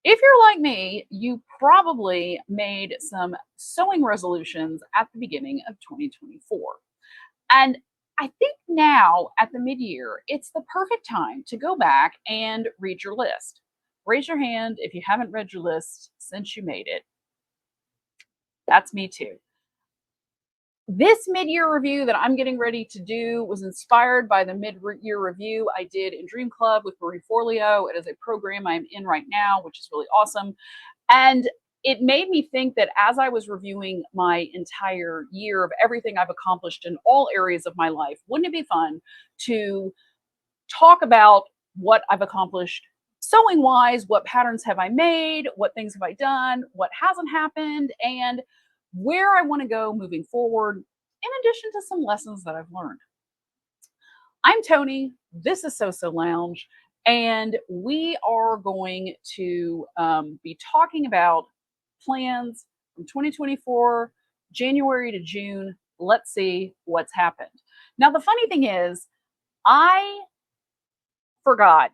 If you're like me, you probably made some sewing resolutions at the beginning of 2024. And I think now at the mid year, it's the perfect time to go back and read your list. Raise your hand if you haven't read your list since you made it. That's me too. This mid year review that I'm getting ready to do was inspired by the mid year review I did in Dream Club with Marie Forleo. It is a program I'm in right now, which is really awesome. And it made me think that as I was reviewing my entire year of everything I've accomplished in all areas of my life, wouldn't it be fun to talk about what I've accomplished sewing wise? What patterns have I made? What things have I done? What hasn't happened? And where I want to go moving forward, in addition to some lessons that I've learned. I'm Tony. This is So Lounge, and we are going to be talking about plans from 2024, January to June. Let's see what's happened. Now, the funny thing is, I forgot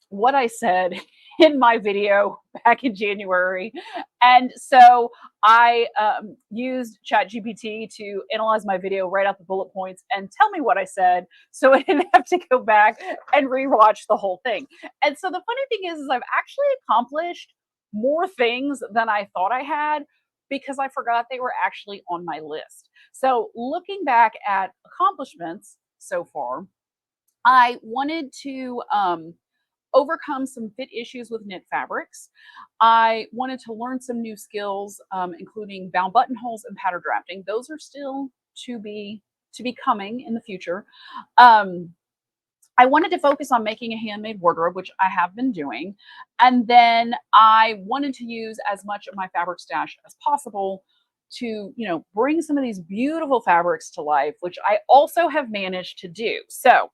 what I said in my video back in January. And so I used ChatGPT to analyze my video, write out the bullet points, and tell me what I said. So I didn't have to go back and rewatch the whole thing. And so the funny thing is I've actually accomplished more things than I thought I had because I forgot they were actually on my list. So looking back at accomplishments so far, I wanted to overcome some fit issues with knit fabrics. I wanted to learn some new skills, including bound buttonholes and pattern drafting. Those are still to be coming in the future. Um, I wanted to focus on making a handmade wardrobe, which I have been doing, and then I wanted to use as much of my fabric stash as possible to, bring some of these beautiful fabrics to life, which I also have managed to do. So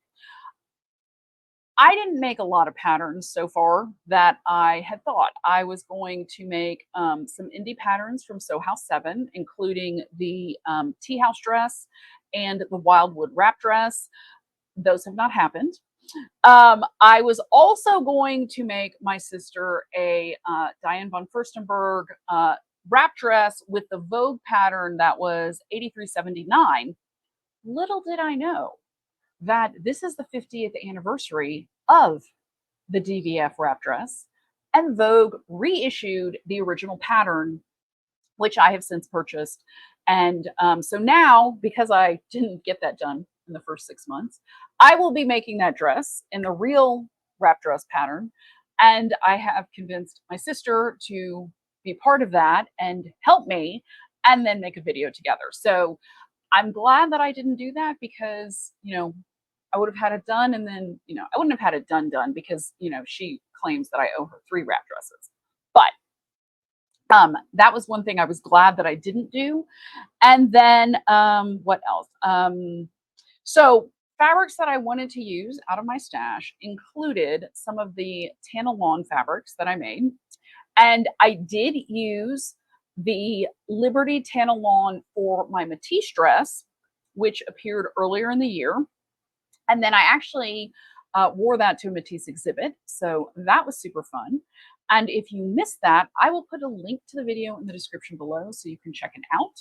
I didn't make a lot of patterns so far that I had thought. I was going to make some indie patterns from Sew House 7, including the tea house dress and the wildwood wrap dress. Those have not happened. I was also going to make my sister a Diane von Furstenberg wrap dress with the Vogue pattern that was 8379. Little did I know that this is the 50th anniversary of the DVF wrap dress, and Vogue reissued the original pattern, which I have since purchased. And so now, because I didn't get that done in the first 6 months, I will be making that dress in the real wrap dress pattern. And I have convinced my sister to be part of that and help me and then make a video together. So I'm glad that I didn't do that because, I would have had it done and then, I wouldn't have had it done because, she claims that I owe her 3 wrap dresses. But that was one thing I was glad that I didn't do. And then what else? So fabrics that I wanted to use out of my stash included some of the Tana lawn fabrics that I made. And I did use the Liberty Tana lawn for my Matisse dress, which appeared earlier in the year. And then I actually wore that to a Matisse exhibit. So that was super fun. And if you missed that, I will put a link to the video in the description below so you can check it out.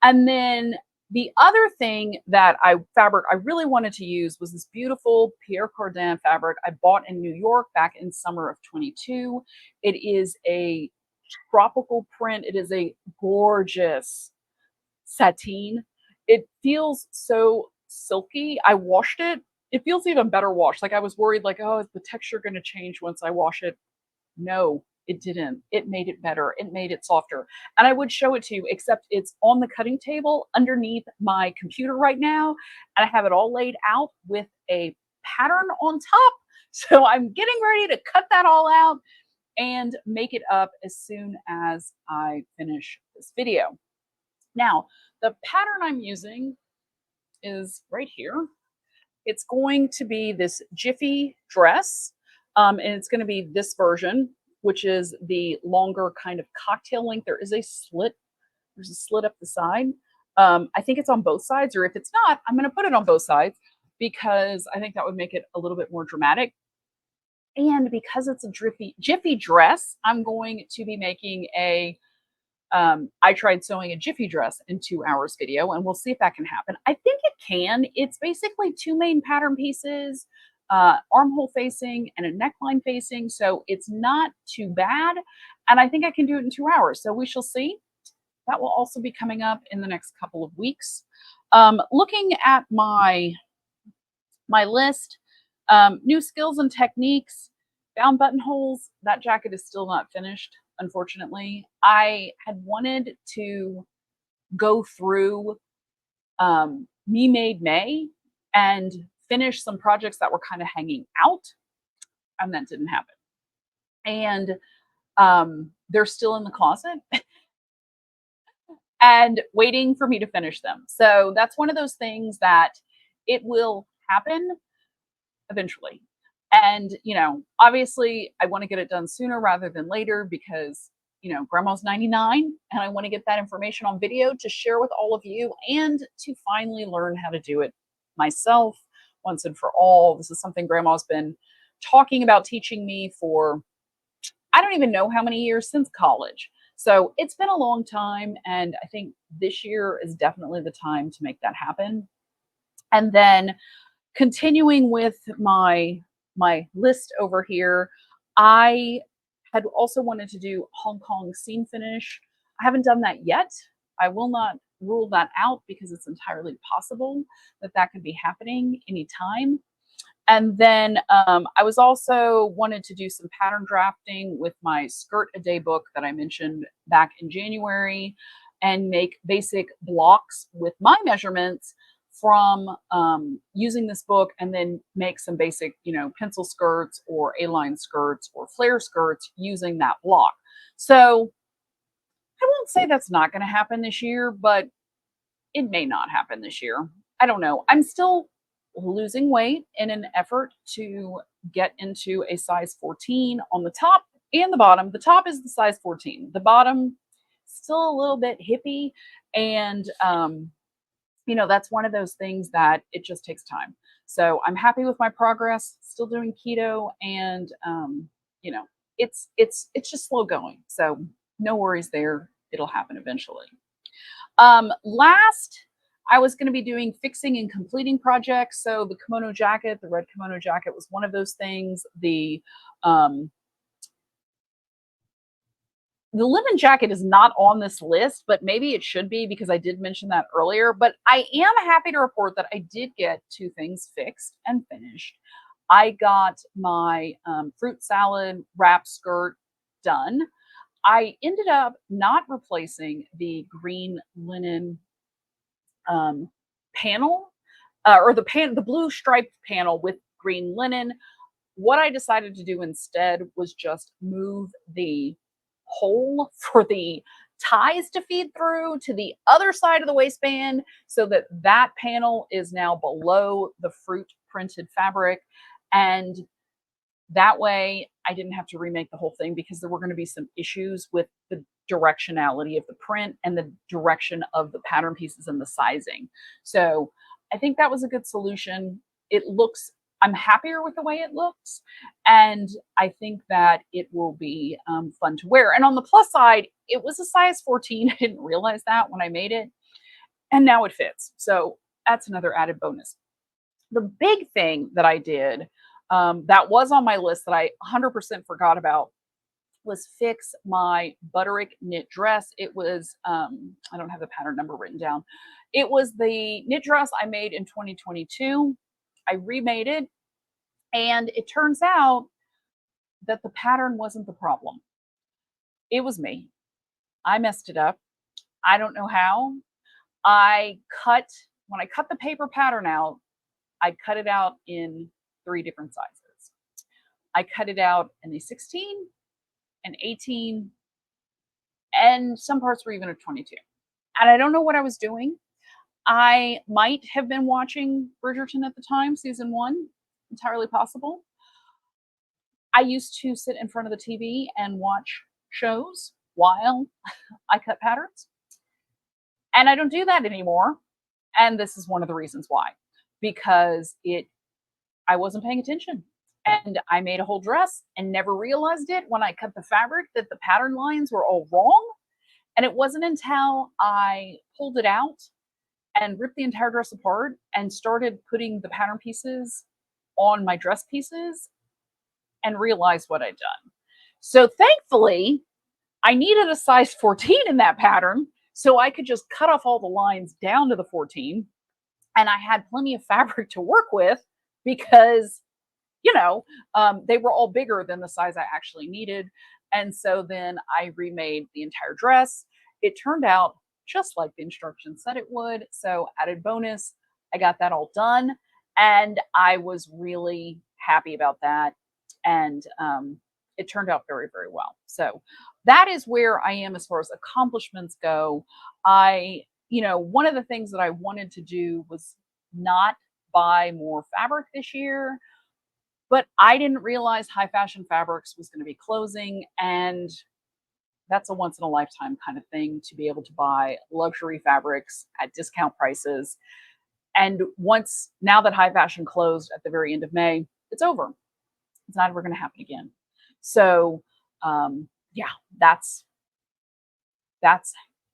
And then the other thing that fabric I really wanted to use was this beautiful Pierre Cardin fabric I bought in New York back in summer of 22. It is a tropical print. It is a gorgeous sateen. It feels so silky. I washed it. It feels even better washed. Like I was worried, like, oh, is the texture going to change once I wash it? No, it didn't. It made it better. It made it softer. And I would show it to you, except it's on the cutting table underneath my computer right now. And I have it all laid out with a pattern on top. So I'm getting ready to cut that all out and make it up as soon as I finish this video. Now, the pattern I'm using is right here. It's going to be this Jiffy dress, and it's going to be this version, which is the longer kind of cocktail length. There is a slit. There's a slit up the side. I think it's on both sides, or if it's not, I'm going to put it on both sides because I think that would make it a little bit more dramatic. And because it's a jiffy dress, I'm going to be making a I tried sewing a jiffy dress in 2 hours video, and we'll see if that can happen. I think it can. It's basically two main pattern pieces, armhole facing and a neckline facing. So it's not too bad. And I think I can do it in 2 hours. So we shall see. That will also be coming up in the next couple of weeks. Looking at my list, new skills and techniques, bound buttonholes. That jacket is still not finished, unfortunately. I had wanted to go through Me Made May and finish some projects that were kind of hanging out, and that didn't happen. And they're still in the closet and waiting for me to finish them. So that's one of those things that it will happen eventually. And, obviously I want to get it done sooner rather than later because, grandma's 99 and I want to get that information on video to share with all of you and to finally learn how to do it myself once and for all. This is something grandma's been talking about teaching me for, I don't even know how many years, since college. So it's been a long time. And I think this year is definitely the time to make that happen. And then continuing with my list over here, I had also wanted to do Hong Kong seam finish. I haven't done that yet. I will not rule that out because it's entirely possible that that could be happening anytime. And then I was also wanted to do some pattern drafting with my skirt a day book that I mentioned back in January and make basic blocks with my measurements from using this book, and then make some basic, pencil skirts or A-line skirts or flare skirts using that block. So I won't say that's not going to happen this year, but it may not happen this year. I don't know. I'm still losing weight in an effort to get into a size 14 on the top and the bottom. The top is the size 14. The bottom still a little bit hippie, and that's one of those things that it just takes time. So I'm happy with my progress. Still doing keto, and you know, it's just slow going. So no worries there. It'll happen eventually. Last, I was going to be doing fixing and completing projects. So the kimono jacket, the red kimono jacket, was one of those things. The linen jacket is not on this list, but maybe it should be because I did mention that earlier. But I am happy to report that I did get two things fixed and finished. I got my fruit salad wrap skirt done. I ended up not replacing the green linen panel, or the blue striped panel with green linen. What I decided to do instead was just move the hole for the ties to feed through to the other side of the waistband so that that panel is now below the fruit printed fabric. And that way I didn't have to remake the whole thing because there were going to be some issues with the directionality of the print and the direction of the pattern pieces and the sizing. So I think that was a good solution. I'm happier with the way it looks, and I think that it will be fun to wear. And on the plus side, it was a size 14. I didn't realize that when I made it, and now it fits. So that's another added bonus. The big thing that I did, that was on my list that I 100% forgot about, was fix my Butterick knit dress. It was, I don't have the pattern number written down. It was the knit dress I made in 2022. I remade it, and it turns out that the pattern wasn't the problem. It was me. I messed it up. I don't know how. When I cut the paper pattern out, I cut it out in 3 different sizes. I cut it out in a 16, an 18, and some parts were even a 22. And I don't know what I was doing. I might have been watching Bridgerton at the time, season 1, entirely possible. I used to sit in front of the TV and watch shows while I cut patterns. And I don't do that anymore. And this is one of the reasons why, because I wasn't paying attention. And I made a whole dress and never realized it when I cut the fabric that the pattern lines were all wrong. And it wasn't until I pulled it out and ripped the entire dress apart and started putting the pattern pieces on my dress pieces and realized what I'd done. So thankfully, I needed a size 14 in that pattern so I could just cut off all the lines down to the 14, and I had plenty of fabric to work with because they were all bigger than the size I actually needed. And so then I remade the entire dress. It turned out just like the instructions said it would. So, added bonus, I got that all done. And I was really happy about that. And it turned out very, very well. So, that is where I am as far as accomplishments go. One of the things that I wanted to do was not buy more fabric this year, but I didn't realize High Fashion Fabrics was gonna be closing, and that's a once in a lifetime kind of thing to be able to buy luxury fabrics at discount prices. And once now that High Fashion closed at the very end of May, it's over. It's not ever gonna happen again. So, yeah, that's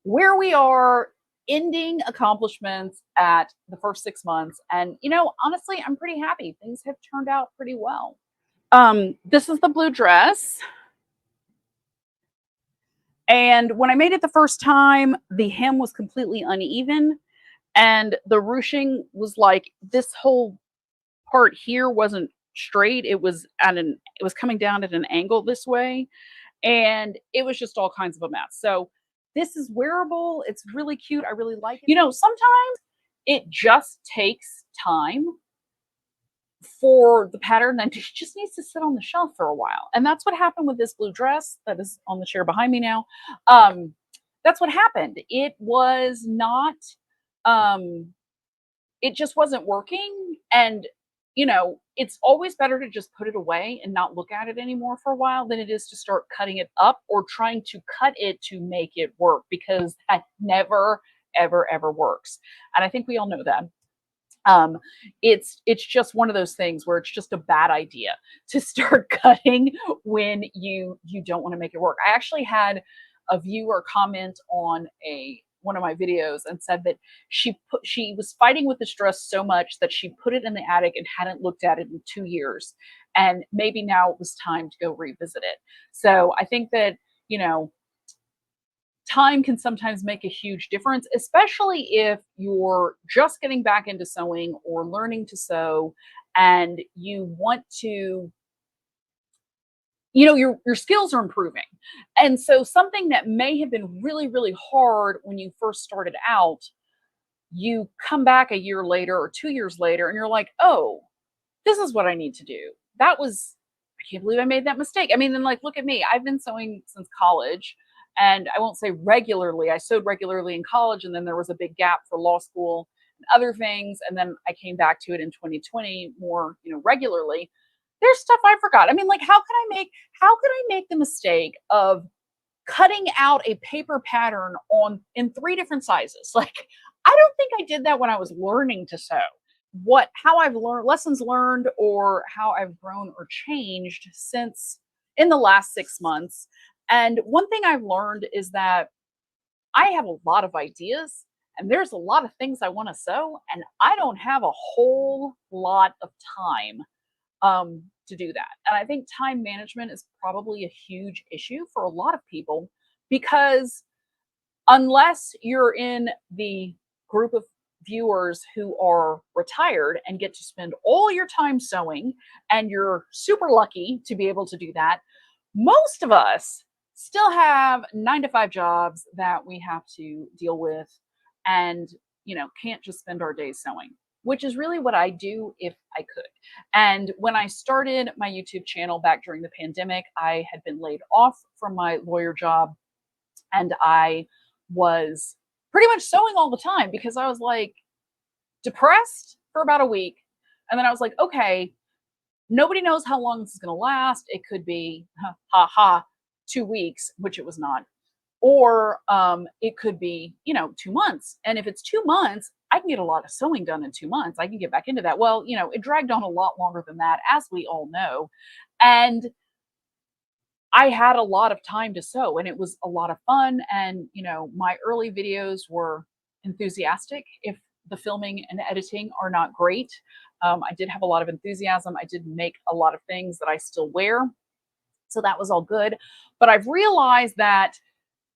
where we are, ending accomplishments at the first 6 months, and, honestly, I'm pretty happy. Things have turned out pretty well. This is the blue dress, and when I made it the first time, the hem was completely uneven, and the ruching was like this whole part here wasn't straight. It was coming down at an angle this way, and it was just all kinds of a mess. So this is wearable. It's really cute. I really like it. Sometimes it just takes time for the pattern that just needs to sit on the shelf for a while. And that's what happened with this blue dress that is on the chair behind me now. Um, that's what happened. It was not, um, it just wasn't working. And, it's always better to just put it away and not look at it anymore for a while than it is to start cutting it up or trying to cut it to make it work, because that never, ever, ever works. And I think we all know that. um it's just one of those things where it's just a bad idea to start cutting when you don't want to make it work. I actually had a viewer comment on a one of my videos and said that she was fighting with this dress so much that she put it in the attic and hadn't looked at it in 2 years, and maybe now it was time to go revisit it. So I think that, you know time can sometimes make a huge difference, especially if you're just getting back into sewing or learning to sew and you want to, your skills are improving. And so something that may have been really, really hard when you first started out, you come back a year later or 2 years later and you're like, oh, this is what I need to do. I can't believe I made that mistake. I mean, then like, look at me. I've been sewing since college, and I won't say regularly. I sewed regularly in college, and then there was a big gap for law school and other things. And then I came back to it in 2020 more, regularly. There's stuff I forgot. I mean, like, how could I make the mistake of cutting out a paper pattern on in three different sizes? Like, I don't think I did that when I was learning to sew. How I've learned lessons learned or how I've grown or changed since in the last 6 months. And one thing I've learned is that I have a lot of ideas and there's a lot of things I want to sew, and I don't have a whole lot of time to do that. And I think time management is probably a huge issue for a lot of people, because unless you're in the group of viewers who are retired and get to spend all your time sewing, and you're super lucky to be able to do that, most of us still have 9 to 5 jobs that we have to deal with, and can't just spend our days sewing, which is really what I do if I could. And when I started my YouTube channel back during the pandemic, I had been laid off from my lawyer job, and I was pretty much sewing all the time because I was like depressed for about a week. And then I was like, okay, nobody knows how long this is going to last. It could be, ha ha, 2 weeks, which it was not. or it could be, 2 months. And if it's 2 months, I can get a lot of sewing done in 2 months. I can get back into that. Well, it dragged on a lot longer than that, as we all know. And I had a lot of time to sew, and it was a lot of fun. And, my early videos were enthusiastic. If the filming and editing are not great, I did have a lot of enthusiasm. I did make a lot of things that I still wear. So that was all good. But I've realized that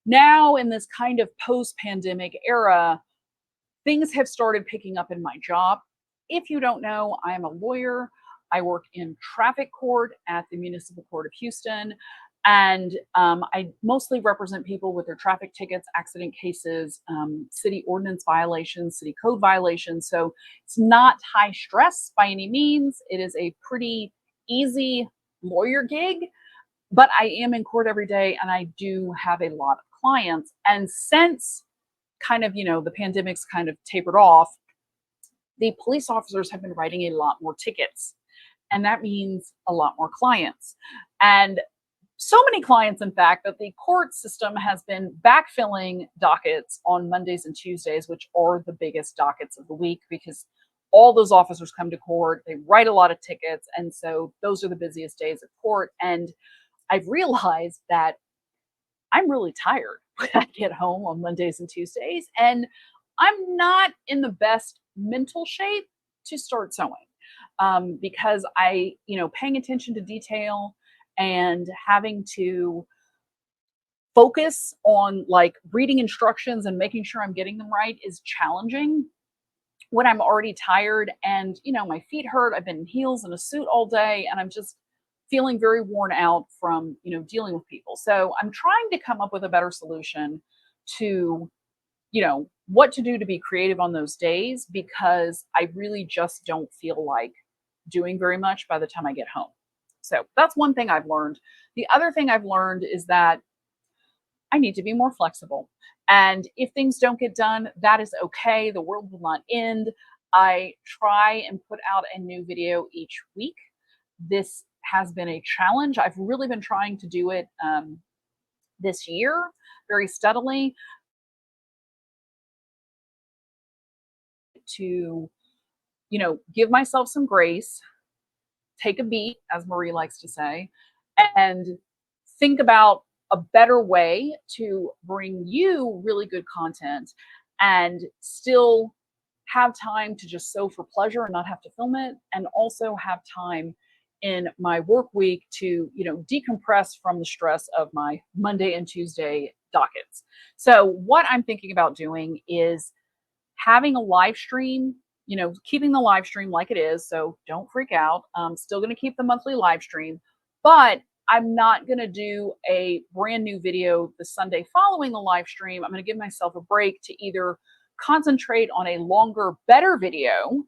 now, in this kind of post pandemic era, things have started picking up in my job. If you don't know, I am a lawyer. I work in traffic court at the Municipal Court of Houston. And I mostly represent people with their traffic tickets, accident cases, city ordinance violations, city code violations. So it's not high stress by any means. It is a pretty easy lawyer gig, but I am in court every day and I do have a lot of clients. And since kind of, the pandemic's kind of tapered off, the police officers have been writing a lot more tickets. And that means a lot more clients. And so many clients, in fact, that the court system has been backfilling dockets on Mondays and Tuesdays, which are the biggest dockets of the week because all those officers come to court, they write a lot of tickets. And so those are the busiest days of court. And I've realized that I'm really tired when I get home on Mondays and Tuesdays, and I'm not in the best mental shape to start sewing because paying attention to detail and having to focus on like reading instructions and making sure I'm getting them right is challenging when I'm already tired and, my feet hurt. I've been in heels and a suit all day and I'm just feeling very worn out from, dealing with people. So I'm trying to come up with a better solution to, what to do to be creative on those days because I really just don't feel like doing very much by the time I get home. So that's one thing I've learned. The other thing I've learned is that I need to be more flexible. And if things don't get done, that is okay. The world will not end. I try and put out a new video each week. This has been a challenge. I've really been trying to do it this year very steadily to, give myself some grace, take a beat, as Marie likes to say, and think about a better way to bring you really good content and still have time to just sew for pleasure and not have to film it, and also have time in my work week to, decompress from the stress of my Monday and Tuesday dockets. So what I'm thinking about doing is having a live stream, keeping the live stream like it is. So don't freak out. I'm still going to keep the monthly live stream, but I'm not going to do a brand new video the Sunday following the live stream. I'm going to give myself a break to either concentrate on a longer, better video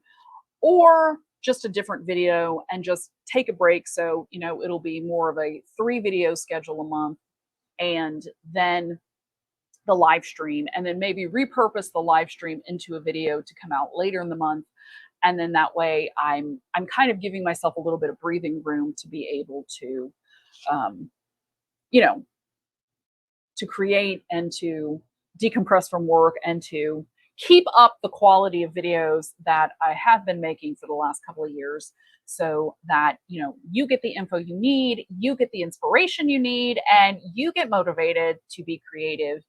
or just a different video and just take a break. So, it'll be more of a 3 video schedule a month and then the live stream, and then maybe repurpose the live stream into a video to come out later in the month. And then that way I'm kind of giving myself a little bit of breathing room to be able to um, you know to create and to decompress from work and to keep up the quality of videos that I have been making for the last couple of years so that you get the info you need, you get the inspiration you need, and you get motivated to be creative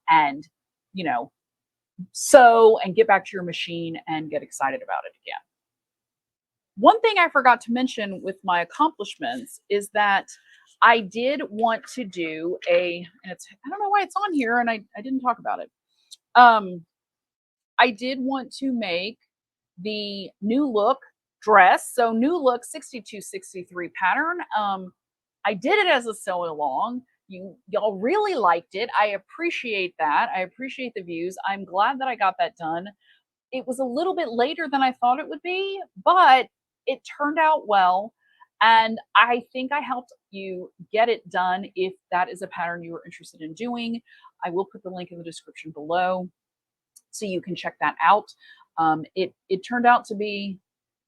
and you know sew and get back to your machine and get excited about it again. One thing I forgot to mention with my accomplishments is that I did want to do and it's, I don't know why it's on here and I didn't talk about it. Um, I did want to make the new look dress. So new look 6263 pattern. I did it as a sew along. Y'all really liked it. I appreciate that. I appreciate the views. I'm glad that I got that done. It was a little bit later than I thought it would be, but it turned out well. And I think I helped you get it done if that is a pattern you are interested in doing. I will put the link in the description below so you can check that out. It turned out to be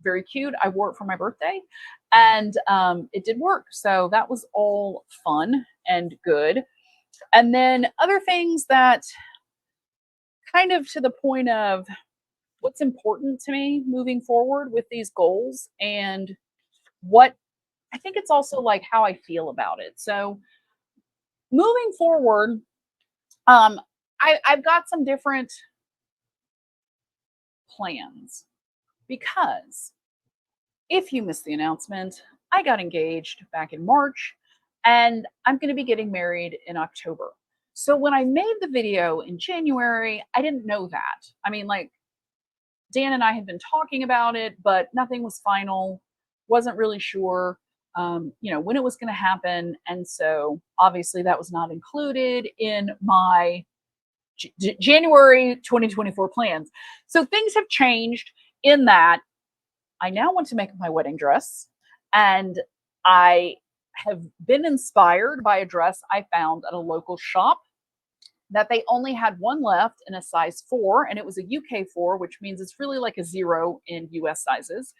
very cute. I wore it for my birthday and it did work. So that was all fun and good. And then other things that kind of to the point of what's important to me moving forward with these goals and what I think it's also like how I feel about it. So moving forward, um, I've got some different plans because if you missed the announcement, I got engaged back in March and I'm going to be getting married in October. So when I made the video in January, I didn't know that. I mean, like Dan and I had been talking about it, but nothing was final. Wasn't really sure, when it was going to happen, and so obviously that was not included in my January 2024 plans. So things have changed in that I now want to make my wedding dress, and I have been inspired by a dress I found at a local shop that they only had one left in a size 4, and it was a UK 4, which means it's really like a 0 in US sizes.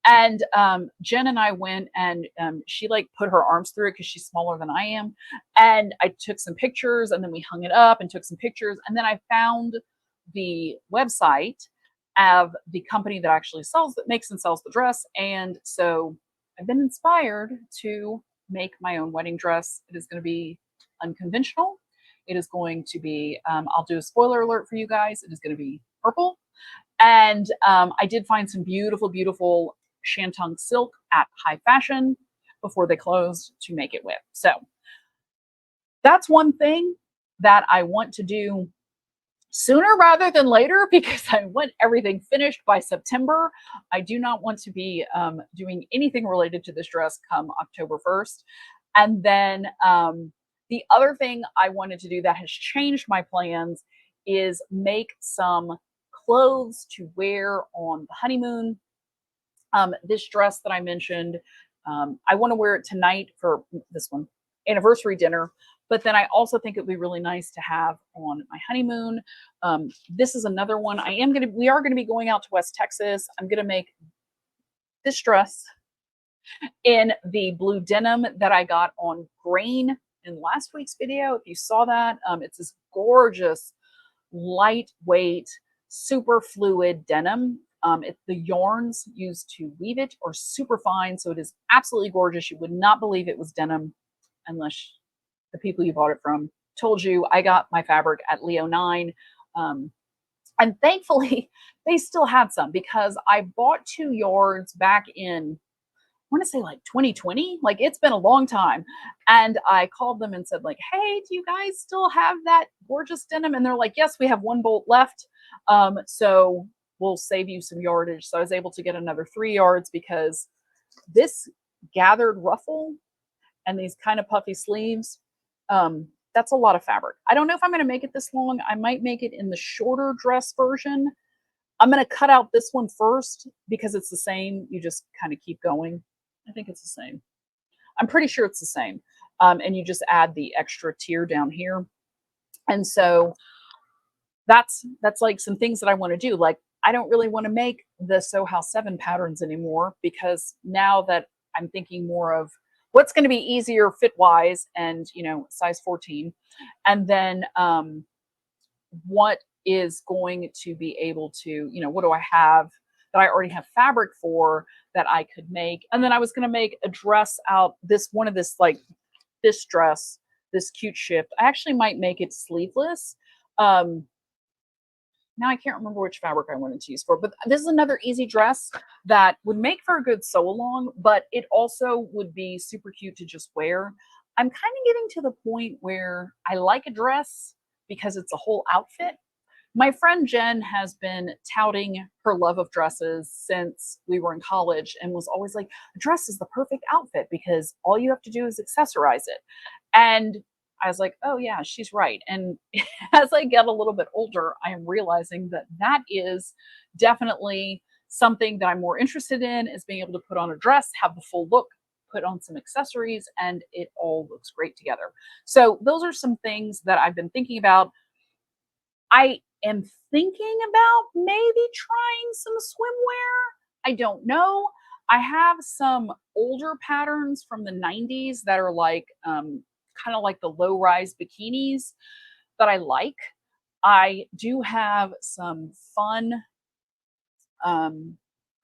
And Jen and I went, and she like put her arms through it because she's smaller than I am. And I took some pictures, and then we hung it up and took some pictures. And then I found the website of the company that actually makes and sells the dress. And so I've been inspired to make my own wedding dress. It is going to be unconventional. It is going to be, I'll do a spoiler alert for you guys. It is going to be purple. And I did find some beautiful, beautiful Shantung silk at High Fashion before they closed to make it with. So that's one thing that I want to do sooner rather than later because I want everything finished by September. I do not want to be doing anything related to this dress come October 1st. And then the other thing I wanted to do that has changed my plans is make some clothes to wear on the honeymoon. This dress that I mentioned, I want to wear it tonight for this one anniversary dinner. But then I also think it would be really nice to have on my honeymoon. This is another one. We are going to be going out to West Texas. I'm going to make this dress in the blue denim that I got on Grain in last week's video. If you saw that, it's this gorgeous, lightweight, super fluid denim. The yarns used to weave it are super fine, so it is absolutely gorgeous. You would not believe it was denim unless the people you bought it from told you. I got my fabric at Leo 9. And thankfully, they still had some because I bought 2 yards back in, I want to say like 2020. Like it's been a long time. And I called them and said, like, hey, do you guys still have that gorgeous denim? And they're like, yes, we have 1 bolt left. So we'll save you some yardage. So I was able to get another 3 yards because this gathered ruffle and these kind of puffy sleeves, that's a lot of fabric. I don't know if I'm going to make it this long. I might make it in the shorter dress version. I'm going to cut out this one first because it's the same. You just kind of keep going. I think it's the same. I'm pretty sure it's the same. And you just add the extra tier down here. And so that's like some things that I want to do. Like I don't really want to make the Sew House 7 patterns anymore because now that I'm thinking more of what's going to be easier fit wise and size 14, and then what is going to be able to, what do I have that I already have fabric for that I could make. And then I was going to make a dress out this dress, this cute shift. I actually might make it sleeveless. Now I can't remember which fabric I wanted to use for, but this is another easy dress that would make for a good sew along, but it also would be super cute to just wear. I'm kind of getting to the point where I like a dress because it's a whole outfit. My friend Jen has been touting her love of dresses since we were in college and was always like, a dress is the perfect outfit because all you have to do is accessorize it. And I was like, oh, yeah, she's right. And as I get a little bit older, I am realizing that that is definitely something that I'm more interested in is being able to put on a dress, have the full look, put on some accessories, and it all looks great together. So those are some things that I've been thinking about. I am thinking about maybe trying some swimwear. I don't know. I have some older patterns from the 90s that are like kind of like the low rise bikinis that I like. I do have some fun um,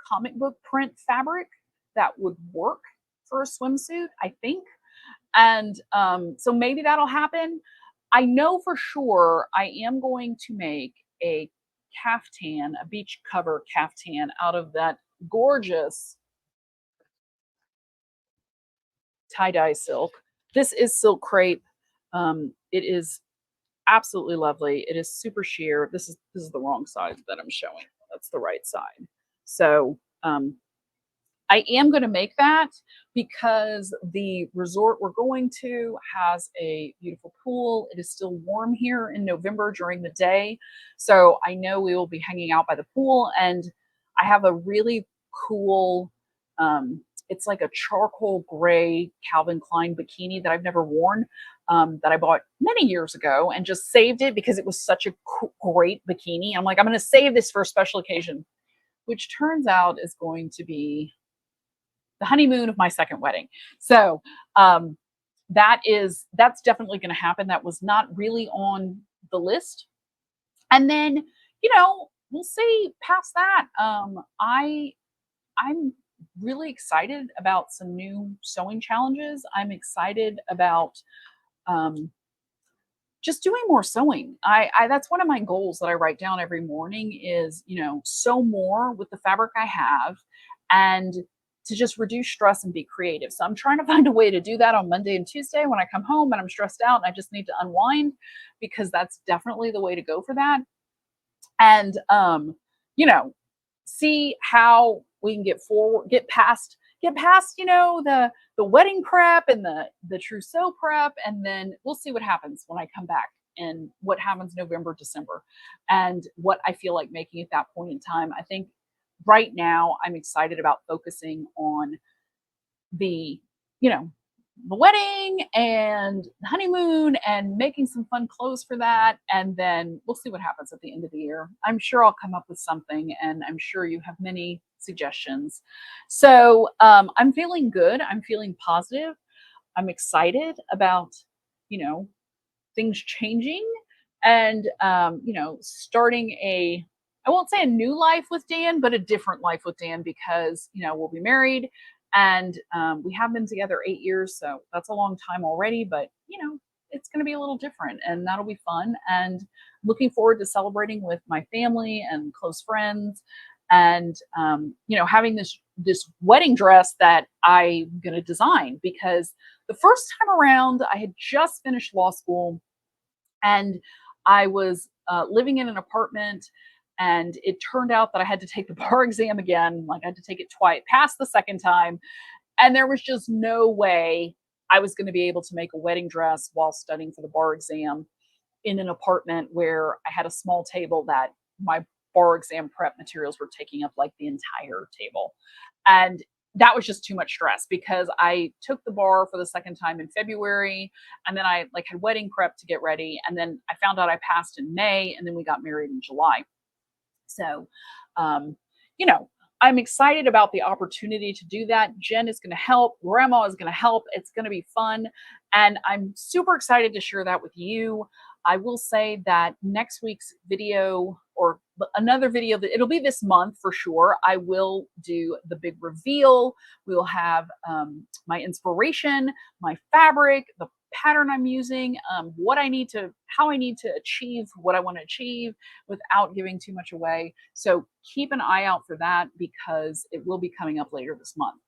comic book print fabric that would work for a swimsuit, I think. And so maybe that'll happen. I know for sure I am going to make a caftan, a beach cover caftan out of that gorgeous tie-dye silk. This is silk crepe. It is absolutely lovely. It is super sheer. This is the wrong side that I'm showing. That's the right side. So I am going to make that because the resort we're going to has a beautiful pool. It is still warm here in November during the day. So I know we will be hanging out by the pool. And I have a really cool, it's like a charcoal gray Calvin Klein bikini that I've never worn, that I bought many years ago and just saved it because it was such a great bikini. I'm like, I'm going to save this for a special occasion, which turns out is going to be the honeymoon of my second wedding. So um, that's definitely going to happen. That was not really on the list. And then, we'll see past that. I'm really excited about some new sewing challenges. I'm excited about um, just doing more sewing. I that's one of my goals that I write down every morning is, sew more with the fabric I have and to just reduce stress and be creative. So I'm trying to find a way to do that on Monday and Tuesday when I come home and I'm stressed out and I just need to unwind because that's definitely the way to go for that. And you know, see how we can get past, the wedding prep and the trousseau prep, and then we'll see what happens when I come back and what happens November, December, and what I feel like making at that point in time. I think right now I'm excited about focusing on the, you know, the wedding and the honeymoon and making some fun clothes for that. And then we'll see what happens at the end of the year. I'm sure I'll come up with something, and I'm sure you have many suggestions. So I'm feeling good. I'm feeling positive. I'm excited about, you know, things changing and, starting I won't say a new life with Dan, but a different life with Dan because, we'll be married and we have been together 8 years. So that's a long time already, but, it's going to be a little different and that'll be fun. And looking forward to celebrating with my family and close friends and, having this wedding dress that I'm going to design because the first time around I had just finished law school and I was living in an apartment, and it turned out that I had to take the bar exam again. Like I had to take it twice, pass the second time, and there was just no way I was going to be able to make a wedding dress while studying for the bar exam in an apartment where I had a small table that my bar exam prep materials were taking up like the entire table. And that was just too much stress because I took the bar for the second time in February and then I like had wedding prep to get ready and then I found out I passed in May and then we got married in July. So, um, you know, I'm excited about the opportunity to do that. Jen is going to help. Grandma is going to help. It's going to be fun. And I'm super excited to share that with you. I will say that next week's video or another video that it'll be this month for sure. I will do the big reveal. We will have my inspiration, my fabric, the pattern I'm using, how I need to achieve what I want to achieve without giving too much away. So keep an eye out for that because it will be coming up later this month.